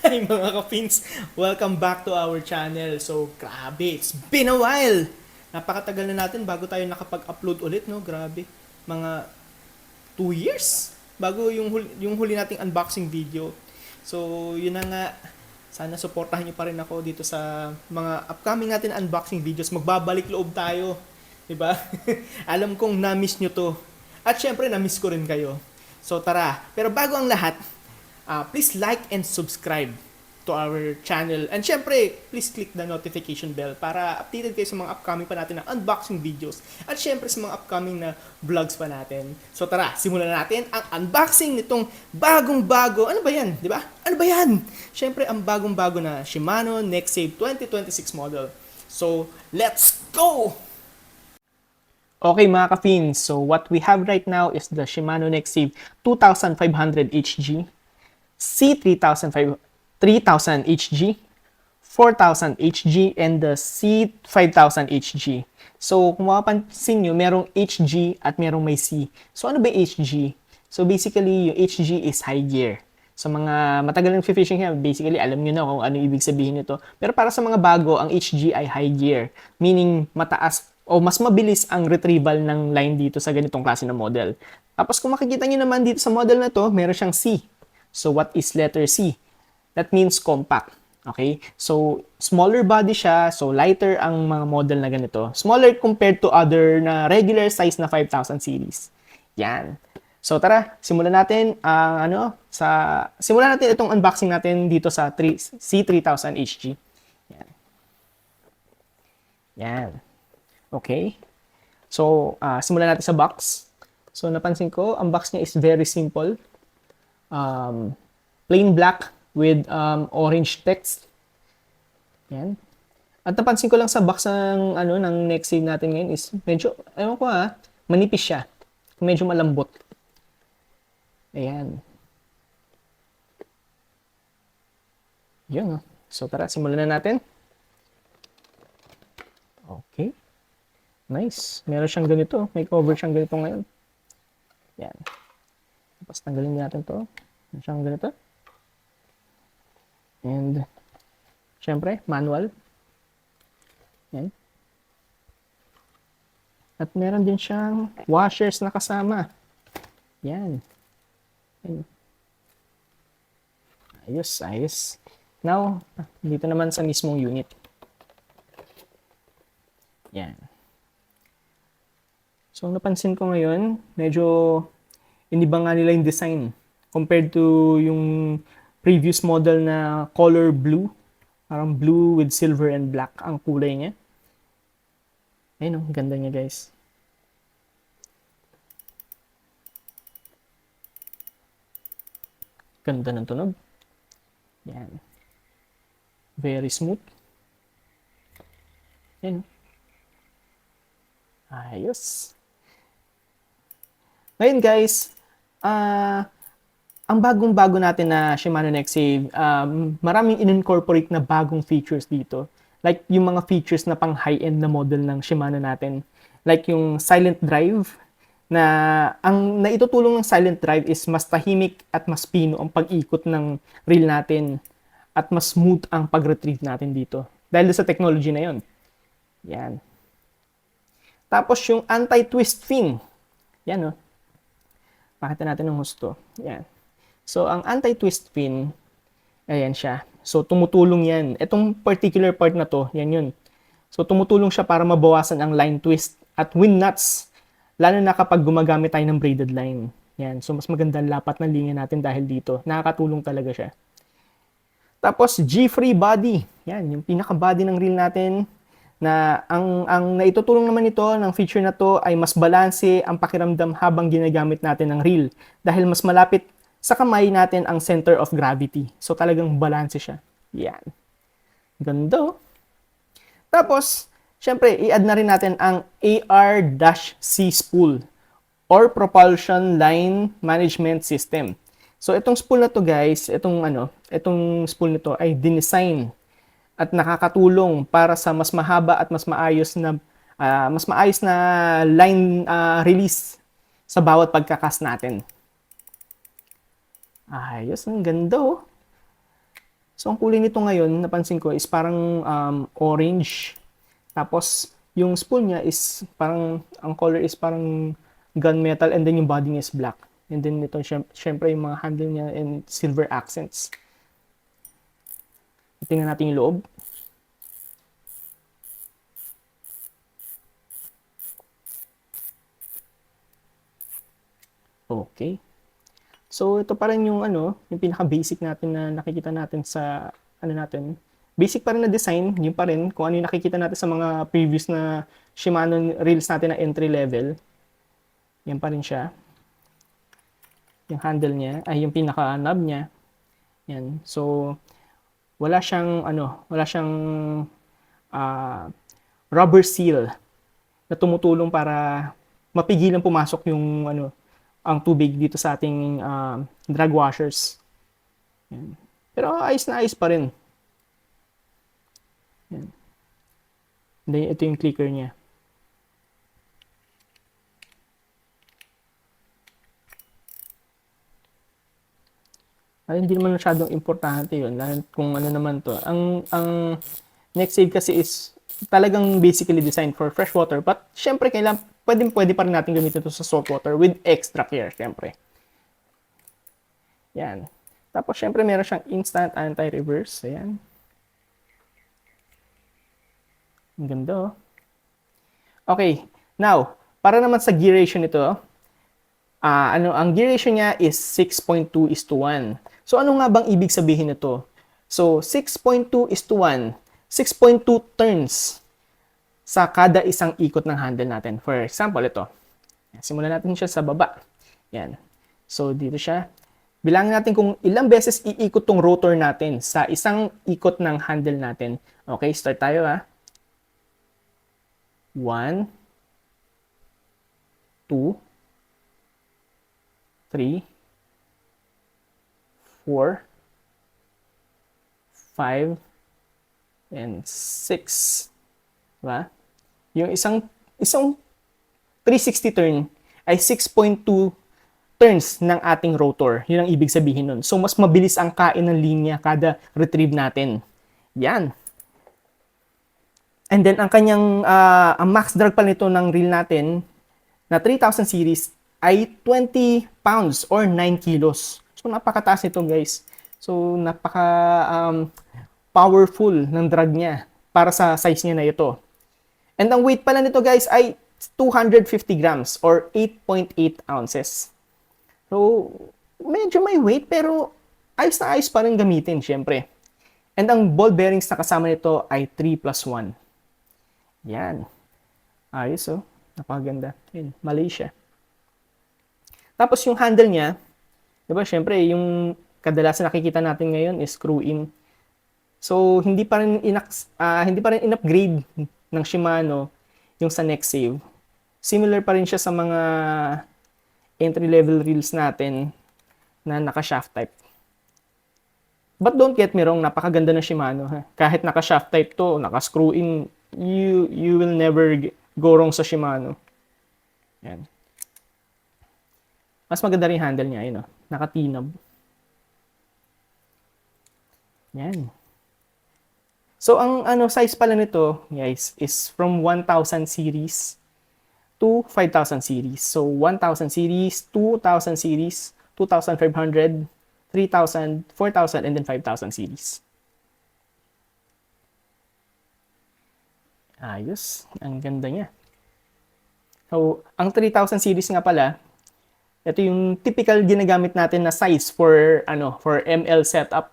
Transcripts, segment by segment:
Hi mga ka-Fins! Welcome back to our channel. So, grabe, it's been a while! Napakatagal na natin bago tayo nakapag-upload ulit, no? Grabe. Mga 2 years bago yung huli nating unboxing video. So, yun na nga. Sana suportahan niyo pa rin ako dito sa mga upcoming natin unboxing videos. Magbabalik loob tayo. 'Di ba? Alam kong na-miss nyo to. At syempre, na-miss ko rin kayo. So, tara. Pero bago ang lahat, please like and subscribe to our channel. And syempre, please click the notification bell para updated kayo sa mga upcoming pa natin na unboxing videos. At syempre sa mga upcoming na vlogs pa natin. So tara, simulan na natin ang unboxing nitong bagong-bago. Ano ba yan? Di ba? Ano ba yan? Syempre, ang bagong-bago na Shimano NextSave 2026 model. So, let's go! Okay mga ka-Fins, so what we have right now is the Shimano NextSave 2500 HG, C3000 HG, 4000 HG, and the C5000 HG. So, kung mapapansin nyo, merong HG at merong may C. So, ano ba yung HG? So, basically, yung HG is high gear. Sa mga matagal ng fishing here, basically, alam nyo na kung ano ibig sabihin nito. Pero para sa mga bago, ang HG ay high gear. Meaning, mataas o mas mabilis ang retrieval ng line dito sa ganitong klase ng model. Tapos, kung makikita nyo naman dito sa model na to, meron siyang C. So, what is letter C? That means compact. Okay? So, smaller body siya. So, lighter ang mga model na ganito. Smaller compared to other na regular size na 5000 series. Yan. So, tara. Simulan natin simulan natin itong unboxing natin dito sa C3000 HG. Yan. Yan. Okay. So, simulan natin sa box. So, napansin ko, ang box niya is very simple. Plain black with orange text. Yan. At napansin ko lang sa box ng NextSave natin ngayon is medyo, manipis siya. Medyo malambot. Ayan. Yun, oh. So, tara, simulan na natin. Okay. Nice. Meron siyang ganito. May cover siyang ganito ngayon. Yan. Tapos, tanggalin natin to. Meron siyang ganito. And, syempre, manual. Yan. At meron din siyang washers na kasama. Yan. Yan. Ayos, ayos. Now, dito naman sa mismong unit. Yan. So, napansin ko ngayon, medyo iniba nga nila yung design compared to yung previous model na color blue. Parang blue with silver and black ang kulay niya. Ayun, oh, ganda niya, guys. Ganda ng tunog. Yan. Very smooth. Yan. Ayos. Ngayon, guys, ang bagong-bago natin na Shimano NextSave, maraming in-incorporate na bagong features dito. Like yung mga features na pang high-end na model ng Shimano natin. Like yung silent drive, na ang naitutulong ng silent drive is mas tahimik at mas pino ang pag-ikot ng reel natin at mas smooth ang pag-retrieve natin dito. Dahil sa technology na yon. Yan. Tapos yung anti-twist fin. Yan, oh. Pakita natin ng husto. Yan. So, ang anti-twist fin, ayan siya. So, tumutulong yan. Itong particular part na to, yan yun. So, tumutulong siya para mabawasan ang line twist at wind nuts. Lalo na kapag gumagamit tayo ng braided line. Yan. So, mas maganda lapat ng linya natin dahil dito. Nakakatulong talaga siya. Tapos, G-free body. Yan. Yung pinaka-body ng reel natin na ang naitutulong naman ito ng feature na to ay mas balanse ang pakiramdam habang ginagamit natin ng reel. Dahil mas malapit sa kamay natin ang center of gravity. So, talagang balanse siya. Yan. Ganda. Tapos, syempre, i-add na rin natin ang AR-C spool or Propulsion Line Management System. So, itong spool na to, guys, itong spool nito ay dinesign at nakakatulong para sa mas mahaba at mas maayos na line release sa bawat pagkakas natin. Ayos, ang ganda, oh. So, ang kulay nito ngayon, napansin ko, is parang orange. Tapos, yung spool niya is parang, ang color is parang gunmetal and then yung body niya is black. And then ito, syempre yung mga handle niya and silver accents. Tingnan natin yung loob. Okay. So, ito pa rin yung yung pinaka-basic natin na nakikita natin sa natin. Basic pa rin na design, yun pa rin kung ano yung nakikita natin sa mga previous na Shimano reels natin na entry level. Yan pa rin siya. Yung handle niya, ay yung pinaka-knob niya. Yan. So, wala siyang rubber seal na tumutulong para mapigilan pumasok yung ang tubig dito sa ating drag washers. Yan. Pero ayos na ayos pa rin. Yan. Then, ito yung clicker niya. Ay, hindi naman masyadong importante yun. Kung ano naman to. Ang Nexave kasi is talagang basically designed for freshwater. But, syempre, pwede pa rin natin gamitin ito sa saltwater with extra care, syempre. Yan. Tapos, syempre, meron siyang instant anti-reverse. Ayan. Ang ganda, oh. Okay. Now, para naman sa gear ratio nito, ang gear ratio niya is 6.2:1. So, ano nga bang ibig sabihin nito? So, 6.2:1, 6.2 turns sa kada isang ikot ng handle natin. For example, ito. Simulan natin siya sa baba. Yan. So, dito siya. Bilangin natin kung ilang beses iikot tong rotor natin sa isang ikot ng handle natin. Okay, start tayo ha. 1, 2, 3, 4, 5, and 6. Diba? Yung isang 360 turn ay 6.2 turns ng ating rotor. Yun ang ibig sabihin nun. So, mas mabilis ang kain ng linya kada retrieve natin. Yan. And then, ang kanyang ang max drag pa nito ng reel natin na 3000 series ay 20 pounds or 9 kilos. So, napakataas nito, guys. So, powerful ng drag niya para sa size niya na ito. And ang weight pala nito, guys, ay 250 grams or 8.8 ounces. So, medyo may weight pero ayos na ayos pa rin gamitin, syempre. And ang ball bearings na kasama nito ay 3+1. Yan. Ayos, oh. Napakaganda. Yan, Malaysia. Tapos yung handle niya, di ba, syempre, yung kadalasan nakikita natin ngayon is screw-in. So, hindi pa rin in-upgrade ng Shimano yung sa Nexave. Similar pa rin siya sa mga entry-level reels natin na naka-shaft type. But don't get me wrong, napakaganda ng Shimano. Ha? Kahit naka-shaft type to, naka-screw-in, you will never go wrong sa Shimano. Yan. Mas maganda rin handle niya, yun, nakatinab. Yan. So, ang size pala nito, guys, is from 1,000 series to 5,000 series. So, 1,000 series, 2,000 series, 2,500, 3,000, 4,000, and then 5,000 series. Ayos. Ang ganda niya. So, ang 3,000 series nga pala, ito yung typical ginagamit natin na size for ML setup.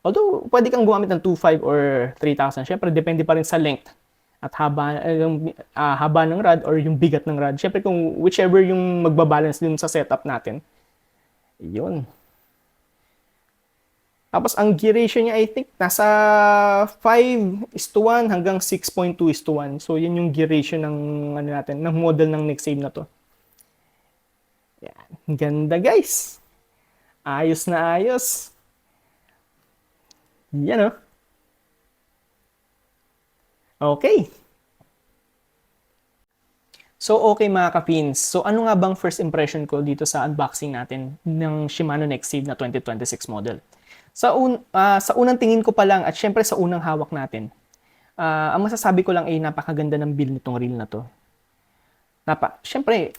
Although, pwede kang gumamit ng 2.5 or 3,000. Syempre, depende pa rin sa length at haba ng rod or yung bigat ng rod. Syempre, kung whichever yung magbabalance din sa setup natin. Yun. Tapos, ang gear ratio niya, I think, nasa 5:1 hanggang 6.2:1. So, yun yung gear ratio ng, ng model ng Nexave na to. Yan. Ganda, guys. Ayos na ayos. Yan, oh. Okay. So, okay mga ka-Fins. So, ano nga bang first impression ko dito sa unboxing natin ng Shimano Nexave na 2026 model? Sa unang tingin ko pa lang at syempre sa unang hawak natin, ang masasabi ko lang ay napakaganda ng build nitong reel na to. Syempre,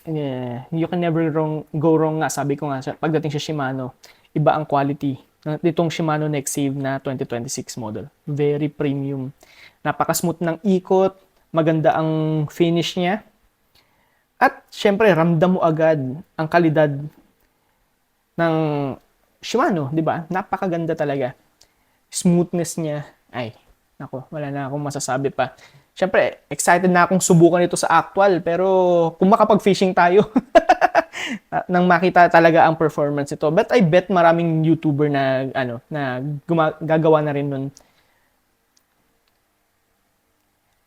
you can never go wrong nga, sabi ko nga, pagdating sa Shimano, iba ang quality nitong Shimano Nexave na 2026 model. Very premium. Napaka-smooth ng ikot, maganda ang finish niya. At syempre, ramdam mo agad ang kalidad ng Shimano, di ba? Napakaganda talaga. Smoothness niya, ay, nako, wala na akong masasabi pa. Syempre, excited na akong subukan ito sa actual, pero kung makapag-fishing tayo, nang makita talaga ang performance ito. But I bet maraming YouTuber na gagawa na rin nun.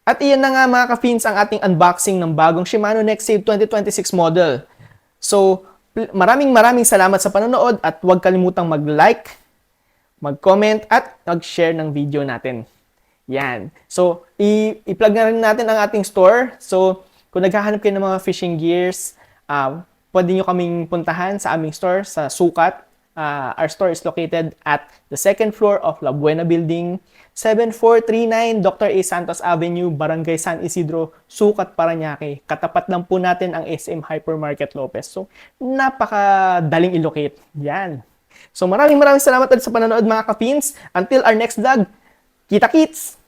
At iyan na nga mga ka-fins ang ating unboxing ng bagong Shimano Nexave 2026 model. So, maraming salamat sa panonood at huwag kalimutang mag-like, mag-comment at mag-share ng video natin. Yan. So, i-plug na rin natin ang ating store. So, kung naghahanap kayo ng mga fishing gears, pwede nyo kaming puntahan sa aming store sa Sukat. Our store is located at the second floor of La Buena Building, 7439 Dr. A. Santos Avenue, Barangay San Isidro, Sukat, Parañaque. Katapat lang po natin ang SM Hypermarket Lopez. So, napakadaling i-locate. Yan. So, maraming salamat sa panonood mga ka-fins. Until our next vlog, kita-kits!